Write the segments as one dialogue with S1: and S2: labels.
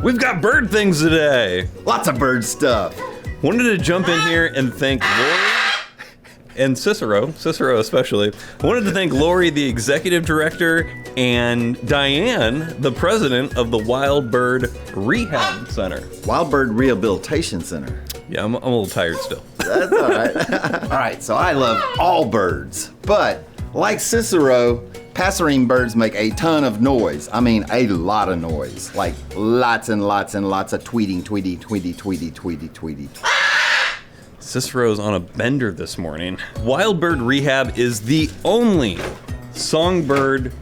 S1: We've got bird things today.
S2: Lots of bird stuff.
S1: Wanted to jump in here and thank Lori and Cicero especially. I wanted to thank Lori, the executive director, and Diane, the president of the Wild Bird Rehab Center.
S2: Wild Bird Rehabilitation Center.
S1: Yeah, I'm a little tired still.
S2: That's all right. All right, so I love all birds, but like Cicero, passerine birds make a ton of noise. I mean, a lot of noise. Like lots and lots and lots of tweeting.
S1: Cicero's on a bender this morning. Wild Bird Rehab is the only songbird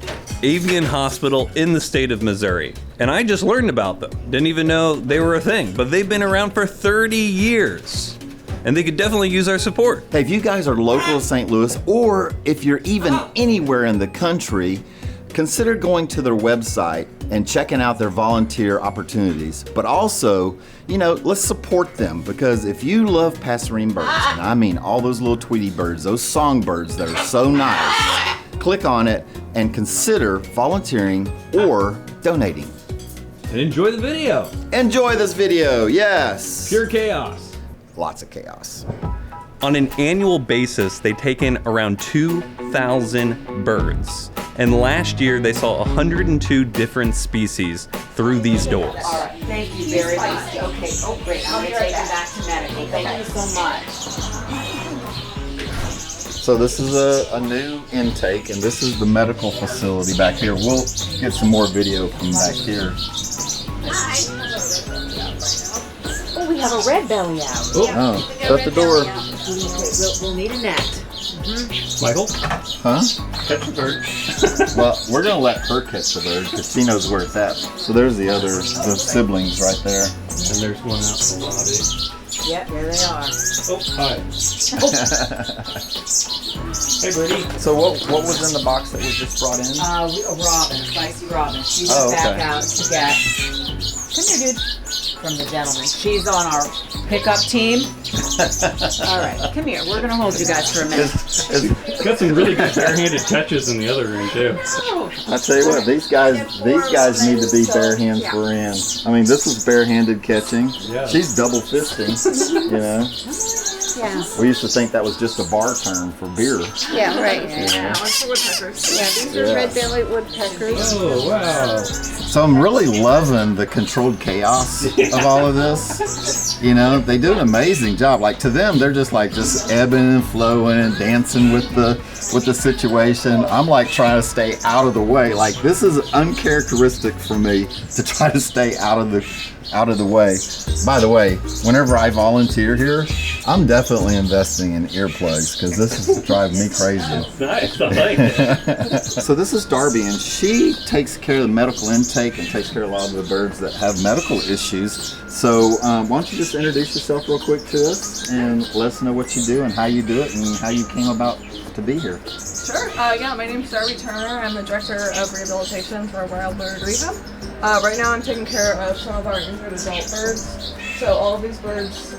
S1: avian hospital in the state of Missouri. And I just learned about them. Didn't even know they were a thing, but they've been around for 30 years. And they could definitely use our support.
S2: Hey, if you guys are local to St. Louis, or if you're even anywhere in the country, consider going to their website and checking out their volunteer opportunities. But also, let's support them, because if you love passerine birds, and I mean all those little Tweety birds, those songbirds that are so nice, click on it and consider volunteering or donating.
S1: And enjoy the video.
S2: Enjoy this video, yes.
S1: Pure chaos.
S2: Lots of chaos.
S1: On an annual basis, they take in around 2,000 birds. And last year, they saw 102 different species through these doors.
S3: All right, thank you very much. Okay, oh great, I'm gonna take him back to medical. Thank you so much.
S2: So this is a new intake, and this is the medical facility back here. We'll get some more video from back here.
S3: Oh, we have a red belly out.
S2: Oh, shut the door.
S3: We'll need a net.
S1: Michael?
S2: Huh?
S1: Catch the bird.
S2: Well, we're gonna let her catch the bird because she knows where it's at. So there's the siblings right there.
S1: And there's one out in the lobby.
S3: Yep, there they are.
S1: Oh, hi. Hey, birdie.
S2: So what was in the box that was just brought in?
S3: A robin, spicy robin. She
S2: Oh,
S3: went
S2: okay.
S3: back out to get. Come here, dude. From the gentleman. She's on our pickup team. All right, come here. We're gonna hold you guys for a minute.
S1: Got some really good barehanded catches in the other room too.
S2: I tell you what, these guys need to be bare hands for in. I mean, this is barehanded catching.
S1: Yeah.
S2: She's double fisting.
S3: Yeah.
S2: We used to think that was just a bar term for beer.
S4: Yeah, right.
S3: Yeah.
S4: One's for woodpeckers. Yeah, these
S2: Yeah.
S4: are red-bellied woodpeckers.
S1: Oh, wow.
S2: So I'm really loving the controlled chaos of all of this. They do an amazing job. Like, to them, they're just ebbing and flowing and dancing with the situation. I'm like trying to stay out of the way. Like, this is uncharacteristic for me to try to stay out of the way. By the way, whenever I volunteer here, I'm definitely investing in earplugs because this is driving me crazy.
S1: Nice, I like it.
S2: So this is Darby, and she takes care of the medical intake and takes care of a lot of the birds that have medical issues. So why don't you just introduce yourself real quick to us and let us know what you do and how you do it and how you came about to be here.
S4: Sure. Yeah, my name's Darby Turner. I'm the director of rehabilitation for Wild Bird Rehab. Right now I'm taking care of some of our injured adult birds. So all of these birds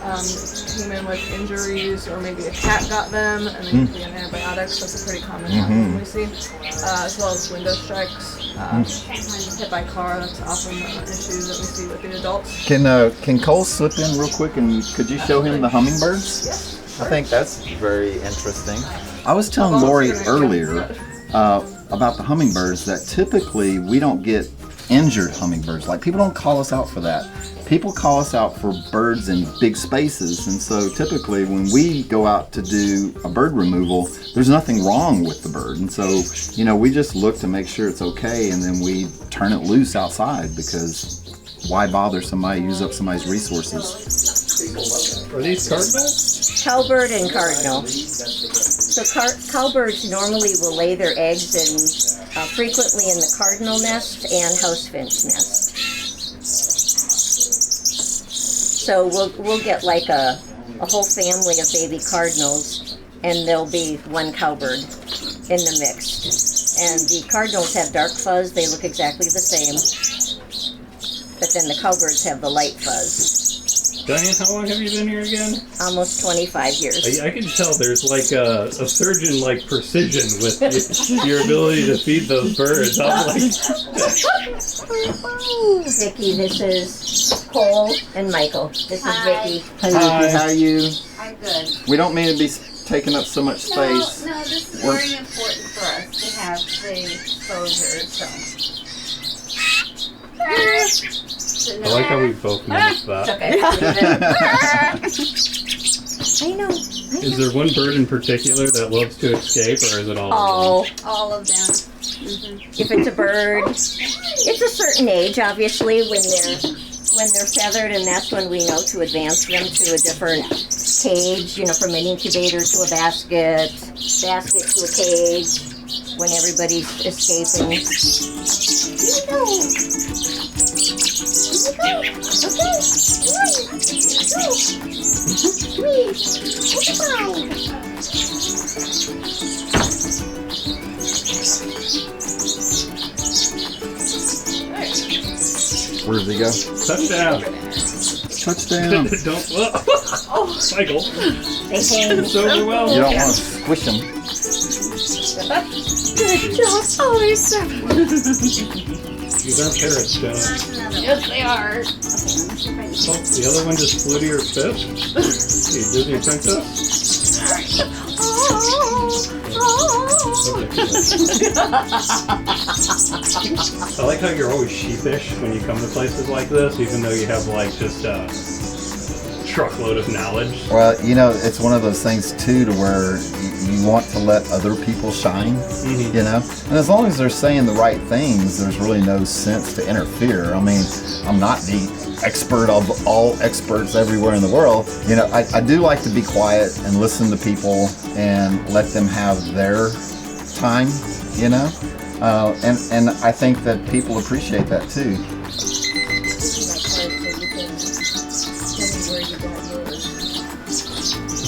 S4: came in with injuries, or maybe a cat got them and they need to be on antibiotics. That's a pretty common problem we see. As well as window strikes, hit by car. That's often an issue that we see with the adults.
S2: Can Cole slip in real quick and could you show him the hummingbirds?
S4: Yes.
S2: I think that's very interesting. I was telling Lori earlier about the hummingbirds that typically we don't get injured hummingbirds. Like, people don't call us out for that. People call us out for birds in big spaces, and so typically when we go out to do a bird removal, there's nothing wrong with the bird, and so we just look to make sure it's okay, and then we turn it loose outside, because why bother somebody, use up somebody's resources?
S1: Are these cardinals?
S5: Cowbird and cardinal. So cowbirds normally will lay their eggs frequently in the cardinal nest and house finch nest. So we'll get like a whole family of baby cardinals, and there'll be one cowbird in the mix. And the cardinals have dark fuzz; they look exactly the same. But then the cowbirds have the light fuzz.
S1: Diane, how long have you been here again?
S5: Almost 25 years.
S1: I can tell there's like a surgeon like precision with your ability to feed those birds. I'm like,
S5: Vicky, this is Cole and Michael. This is Vicky.
S2: Hey, Nikki, how are you?
S5: I'm good.
S2: We don't mean to be taking up so much space.
S5: No, this is very important for us to have the exposure. So
S1: I like how we both noticed that.
S5: okay. I know.
S1: Is there one bird in particular that loves to escape, or is it all?
S5: All of them. If it's a bird, it's a certain age, obviously, when they're feathered, and that's when we know to advance them to a different cage. From an incubator to a basket to a cage. When everybody's escaping. Here we go.
S2: Where does he go?
S1: Touchdown!
S2: Touchdown.
S1: Don't. Oh, Michael.
S5: They hang.
S1: It's overwhelmed.
S2: You don't want to squish him.
S5: Good job. Oh, they're so.
S1: These aren't parrots, Jenna.
S5: Yes, they are.
S1: Oh, the other one just flew to your fist? Hey, Disney princess? I like how you're always sheepish when you come to places like this, even though you have like just a truckload of knowledge.
S2: Well, it's one of those things too to where you want to let other people shine, And as long as they're saying the right things, there's really no sense to interfere. I mean, I'm not the expert of all experts everywhere in the world. I do like to be quiet and listen to people and let them have their time, and I think that people appreciate that too.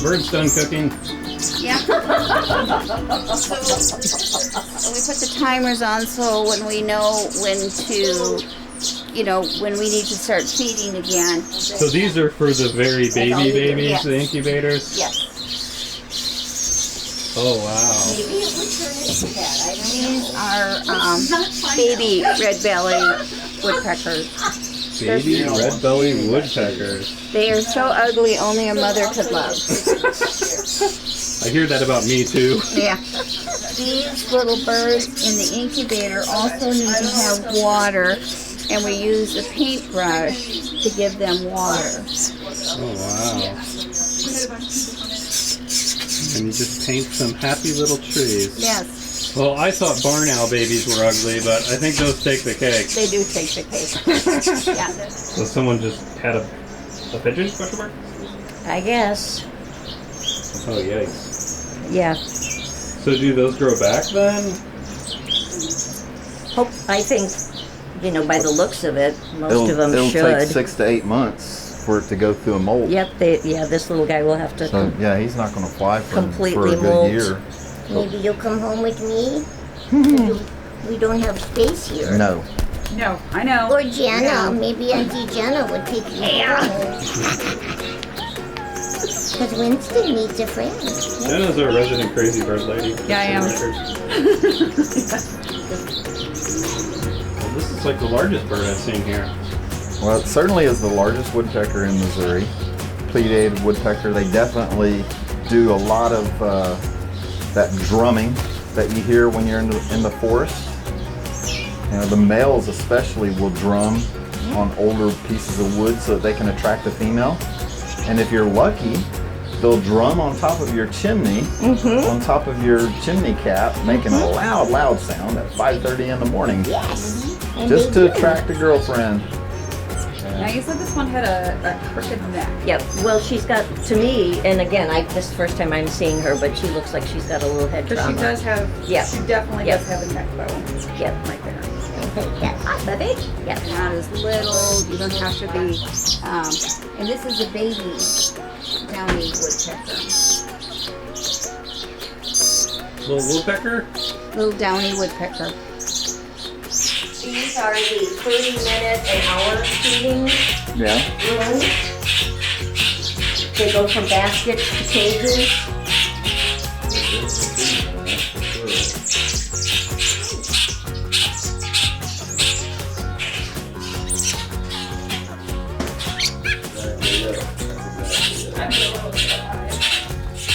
S1: Bird's done cooking.
S6: Yeah. So we put the timers on so when we know when to, when we need to start feeding again.
S1: So these are for the very babies,
S6: Yes.
S1: the incubators?
S6: Yes.
S1: Oh, wow.
S5: Maybe it would turn into that. I don't know.
S6: These are baby red belly woodpeckers.
S1: Baby red-bellied woodpeckers.
S6: They are so ugly only a mother could love.
S1: I hear that about me, too.
S6: Yeah. These little birds in the incubator also need to have water, and we use a paintbrush to give them water.
S1: Oh, wow. And you just paint some happy little trees.
S6: Yes,
S1: Well, I thought barn owl babies were ugly, but I think those take the cake.
S6: they do take the cake. Yeah.
S1: So someone just had a pigeon, question mark?
S5: I guess.
S1: Oh, yikes.
S5: Yeah.
S1: So do those grow back then?
S5: I think, by the looks of it, most of them
S2: it'll
S5: should.
S2: take 6 to 8 months for it to go through a molt.
S5: Yep. This little guy will have to.
S2: So yeah, he's not going to fly for a
S5: Completely
S2: good
S5: molt.
S2: year.
S5: Maybe you'll come home with me. We don't have space here.
S2: No.
S3: No, I know.
S5: Or Jenna. Maybe Auntie Jenna would take you home. Because Winston needs a friend.
S1: Jenna's our resident crazy bird lady.
S3: Yeah, I am.
S1: Well, this is like the largest bird I've seen here.
S2: Well, it certainly is the largest woodpecker in Missouri. Pleated woodpecker. They definitely do a lot of that drumming that you hear when you're in the forest. The males especially will drum on older pieces of wood so that they can attract a female. And if you're lucky, they'll drum on top of your chimney, on top of your chimney cap, making a loud sound at 5:30 in the morning.
S5: Yes.
S2: Just to attract a girlfriend.
S3: Now you said this one had a crooked neck.
S5: Yep. Well, she's got, to me, and again, this is the first time I'm seeing her, but she looks like she's got a little head
S3: But
S5: trauma.
S3: she does have,
S5: Yeah.
S3: she definitely
S5: Yep.
S3: does have a neck bone.
S5: Yep.
S3: Right there.
S5: Yes. Baby. Yep.
S6: Not as little, you don't have to be, and this is a baby downy woodpecker.
S1: Little woodpecker?
S6: Little downy woodpecker.
S5: These are the 30-minute an hour feeding
S2: Yeah.
S5: rooms. They go from baskets to cages.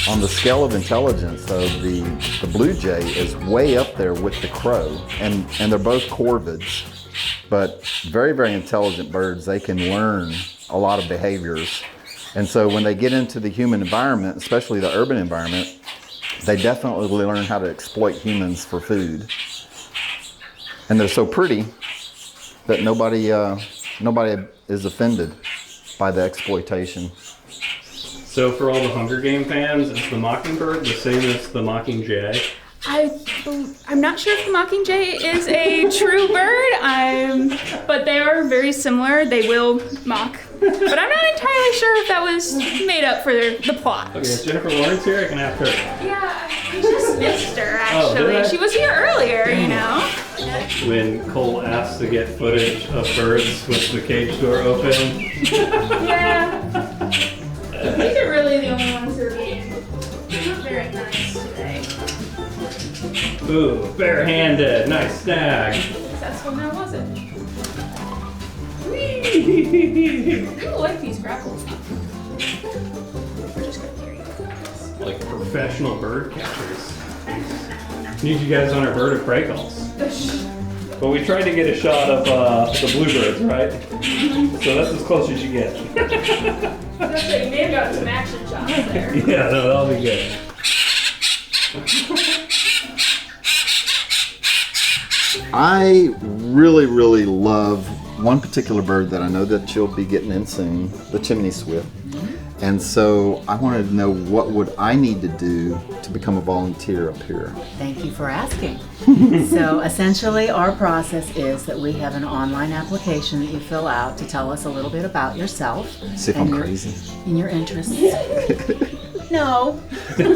S2: On the scale of intelligence, though, the blue jay is way up there with the crow, and they're both corvids, but very, very intelligent birds. They can learn a lot of behaviors. And so when they get into the human environment, especially the urban environment, they definitely learn how to exploit humans for food. And they're so pretty that nobody is offended by the exploitation.
S1: So for all the Hunger Game fans, is the Mockingbird the same as the Mockingjay?
S7: I'm not sure if the Mockingjay is a true bird, but they are very similar. They will mock. But I'm not entirely sure if that was made up for the plot.
S1: Okay, is Jennifer Lawrence here? I can ask her.
S7: Yeah, I just missed her,
S1: Oh, did
S7: actually.
S1: I?
S7: She was here earlier, you know?
S1: When Cole asked to get footage of birds with the cage door open.
S7: Yeah. These are really the only ones who are being not very nice today.
S1: Ooh, barehanded, nice snag.
S7: That's when that wasn't. I like these grapples. We're just gonna carry you.
S1: Like professional bird catchers. Need you guys on our bird of prey calls. But we tried to get a shot of the bluebirds, right? So that's as close as you get.
S7: That's it. You may have gotten some action shots there.
S1: Yeah, no, that'll be good.
S2: I really, really love one particular bird that I know that you'll be getting in soon, the chimney swift. And so I wanted to know, what would I need to do to become a volunteer up here?
S3: Thank you for asking. So essentially our process is that we have an online application that you fill out to tell us a little bit about yourself.
S2: See if I'm crazy.
S3: And your interests. No.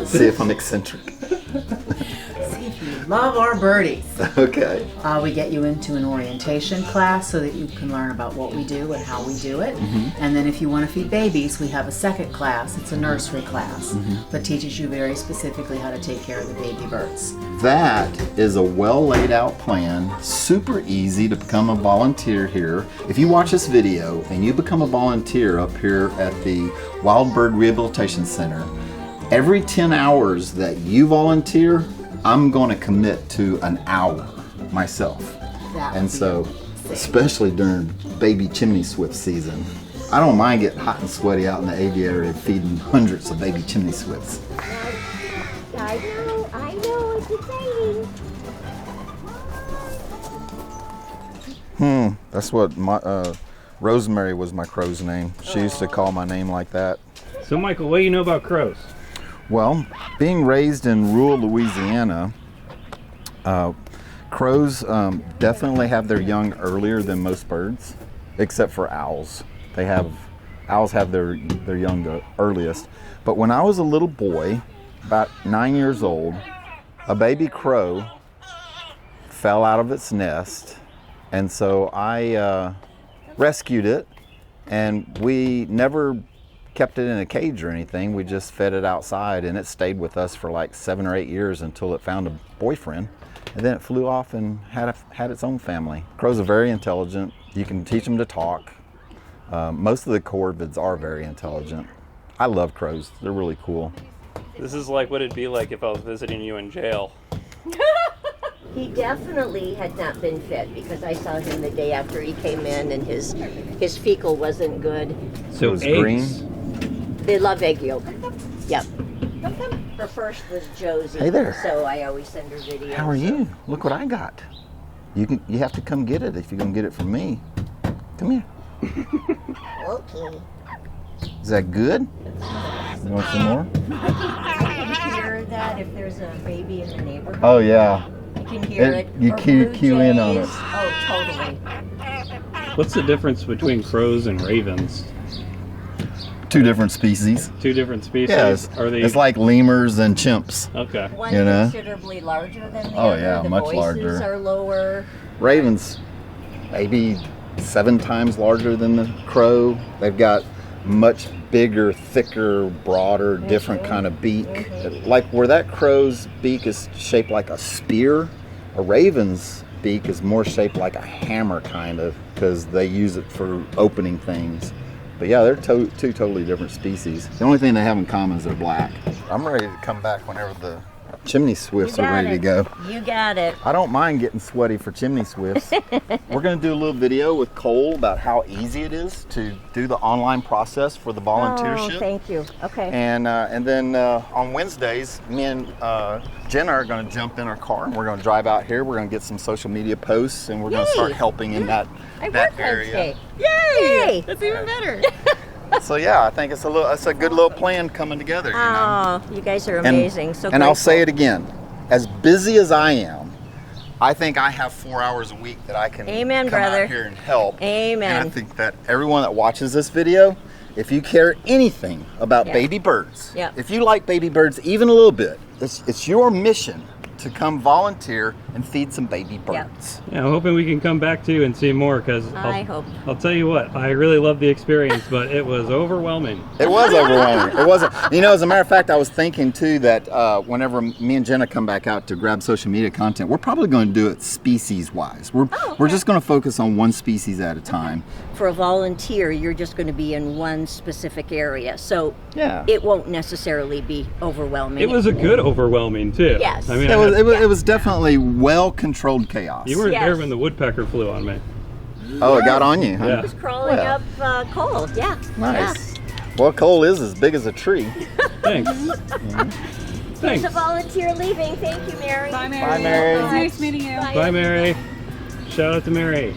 S2: See if I'm eccentric.
S3: See if you love our birdies.
S2: Okay.
S3: We get you into an orientation class so that you can learn about what we do and how we do it. And then if you want to feed babies, we have a second class. It's a nursery class, but teaches you very specifically how to take care of the baby birds.
S2: That is a well laid out plan, super easy to become a volunteer here. If you watch this video and you become a volunteer up here at the Wild Bird Rehabilitation Center, every 10 hours that you volunteer, I'm going to commit to an hour myself. And so, especially during baby chimney swift season, I don't mind getting hot and sweaty out in the aviary feeding hundreds of baby chimney swifts.
S5: I know, it's exciting.
S2: That's what my Rosemary was my crow's name. She used to call my name like that.
S1: So Michael, what do you know about crows?
S2: Well, being raised in rural Louisiana, crows definitely have their young earlier than most birds, except for owls. Owls have their young the earliest. But when I was a little boy, about 9 years old, a baby crow fell out of its nest, and so I rescued it, and we never kept it in a cage or anything. We just fed it outside, and it stayed with us for like 7 or 8 years until it found a boyfriend, and then it flew off and had its own family. Crows are very intelligent. You can teach them to talk. Most of the corvids are very intelligent. I love crows. They're really cool.
S1: This is like what it'd be like if I was visiting you in jail.
S5: He definitely had not been fed because I saw him the day after he came in and his fecal wasn't good.
S1: So
S2: It was
S1: eggs.
S2: green.
S5: They love egg yolk. Yep. Her first was Josie.
S2: Hey there.
S5: So I always send her videos.
S2: How are you? Look what I got. You have to come get it if you're gonna get it from me. Come here.
S5: Okay.
S2: Is that good? You want some more?
S5: I can hear that if there's a baby in the neighborhood.
S2: Oh yeah.
S5: You can hear it.
S2: You
S5: Or
S2: cue
S5: blue
S2: in on it.
S5: jays. Oh, totally.
S1: What's the difference between crows and ravens?
S2: Two different species.
S1: Two different species?
S2: Yes.
S1: Are they?
S2: It's like lemurs and chimps.
S1: Okay.
S5: One
S2: You know?
S5: considerably larger than the
S2: Oh,
S5: other.
S2: yeah,
S5: the
S2: much
S5: voices
S2: larger.
S5: are lower.
S2: Ravens, maybe 7 times larger than the crow. They've got much bigger, thicker, broader, different kind of beak. Like where that crow's beak is shaped like a spear, a raven's beak is more shaped like a hammer kind of, because they use it for opening things. But yeah, they're two totally different species. The only thing they have in common is they're black. I'm ready to come back whenever the chimney swifts are ready to go.
S5: You got it.
S2: I don't mind getting sweaty for chimney swifts. We're going to do a little video with Cole about how easy it is to do the online process for the volunteership.
S5: Oh, thank you. Okay.
S2: And then on Wednesdays, me and Jenna are going to jump in our car and we're going to drive out here. We're going to get some social media posts and we're going to start helping in that area.
S5: Yay!
S7: That's even better.
S2: So yeah, I think it's a good little plan coming together. You know?
S5: Oh, you guys are amazing.
S2: And I'll say it again, as busy as I am, I think I have 4 hours a week that I can come
S5: brother.
S2: out here and help.
S5: Amen.
S2: And I think that everyone that watches this video, if you care anything about baby birds, if you like baby birds even a little bit, it's your mission to come volunteer and feed some baby birds.
S8: Yeah, I'm hoping we can come back too and see more, because I'll tell you what, I really loved the experience, but it was overwhelming.
S2: It was overwhelming. It wasn't. You know, as a matter of fact, I was thinking too that whenever me and Jenna come back out to grab social media content, we're probably going to do it species-wise. We're just going to focus on one species at a time.
S5: For a volunteer, you're just going to be in one specific area, so
S2: yeah,
S5: it won't necessarily be overwhelming.
S8: It was a good overwhelming too.
S5: Yes.
S8: I mean,
S2: it was definitely well-controlled chaos.
S8: You weren't there when the woodpecker flew on me.
S2: Oh, it got on you, huh?
S8: Yeah.
S5: It was crawling up Cole. Yeah.
S2: Nice. Well, Cole is as big as a tree.
S8: Thanks.
S5: There's
S8: Thanks.
S5: a volunteer leaving. Thank you, Mary.
S4: Bye, Mary.
S2: Bye, Mary.
S4: Nice meeting you.
S8: Bye, Mary. Shout out to Mary.